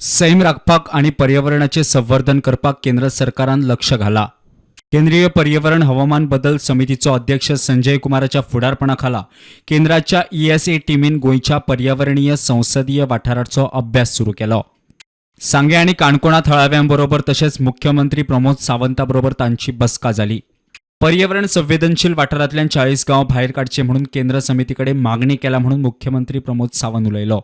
Sam राखपाक आणि पर्यावरणाचे संवर्धन करपाक केंद्र सरकारान लक्ष घाला. केंद्रीय पर्यावरण हवामान बदल समितीचो अध्यक्ष संजय कुमाराच्या फुडारपणाखाला केंद्राच्या ESA टीमीन गोंयच्या पर्यावरणीय संसदीय वाठाराचो अभ्यास सुरू केलो. सांगे आणि काणकोणा थळाव्यांबरोबर तसेच मुख्यमंत्री प्रमोद सावंताबरोबर तांची बसका जाली. पर्यावरण संवेदनशील वाठारांतल्यान 40 गांव भायर काडचे म्हणून केंद्र समितीकडे मागणी केला म्हणून मुख्यमंत्री प्रमोद सावंत उलयलो.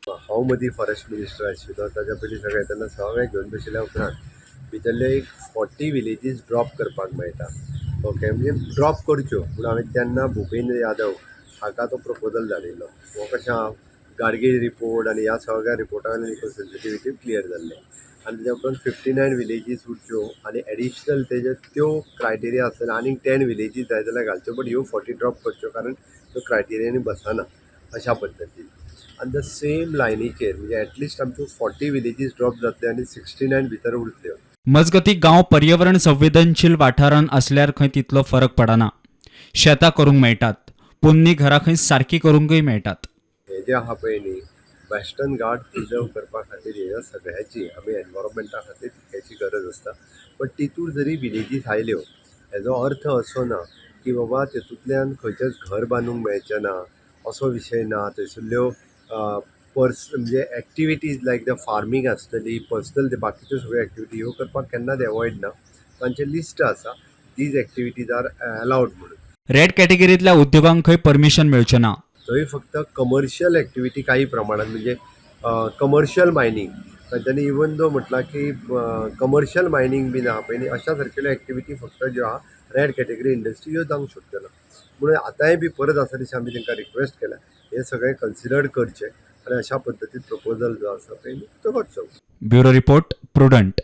हांव मदीं फॉरेस्ट मिनिस्टर आशिल्लो ताच्या पयलीं सगळे तेन्ना सगळे घेवन बशिल्ल्या उपरांत भितरले एक 40 विलेजीस ड्रॉप करपाक मेळटा. ओके, म्हणजे ड्रॉप करच्यो पूण हांवें तेन्ना भुपेंद्र यादव हाका तो प्रपोजल धाडिल्लो. हो कशें आहा, गाडगीळ रिपोर्ट आनी ह्या सगळ्या रिपोर्टान इको सेन्सिटिविटी क्लियर जाल्ले आनी तेच्या उपरांत 59 विलेजीस उरच्यो आनी एडिशनल तेजे त्यो क्रायटेरिया आसतना आनीक 10 विलेजीस जाय जाल्यार घालच्यो, बट ह्यो 40 ड्रॉप करच्यो कारण त्यो क्रायटेरियांनी बसना अशा पद्दतीन. आनी द सेम लायनीचेर म्हणजे एटलिस्ट आमच्यो 40 विलेजीस ड्रॉप जातले आनी 69 भितर उरतल्यो. मजगती गांव पर्यावरण संवेदनशील वाठारांत असल्यार खंय तितलो फरक पडना. शेतां करूंक मेळटात, पोन्नी घरां खंय सारकी करूंकय मेळटात. हे जे आहा पळय न्ही, वेस्टर्न घाट प्रिजर्व करपा खातीर ह्या सगळ्याची आमी एनवायरमेंटा खातीर तितक्याची गरज आसता. बट तितूर जरी विलेजीस आयल्यो हेजो अर्थ असो ना की बाबा तेतूंतल्यान खंयचेच घर बांदूंक मेळचें ना असो विशय ना. थंयसरल्यो म्हणजे एक्टिविटीज लायक द फार्मींग आसतली, पर्सनल बाकीच्यो सगळ्यो एक्टिविटी ह्यो करपाक केन्नाच एवॉयड ना. तांचें लिस्ट आसा, दीज एक्टिविटीज आर अलाउड म्हणून. रेड कॅटेगरींतल्या उद्योगांक खंय परमिशन मेळचें ना. थंय फक्त कमर्शियल एक्टिविटी काही प्रमाणात म्हणजे कमर्शियल मायनींग तांच्यांनी इवन दो म्हटला की कमर्शियल मायनींग बीन आहा पळय न्ही अशा सारकेल्यो एक्टिविटी फक्त ज्यो आहा रेड कॅटेगरी इंडस्ट्री ह्यो जावंक शकच्यो ना. म्हणून आतांय बी परत आसा दिशी आमी तांकां रिक्वेस्ट केल्या हे सगळें कन्सिडर्ड करचें आनी अशा पद्दतीन प्रपोजल जो आसा पळय न्ही तो करचो. Bureau report, prudent.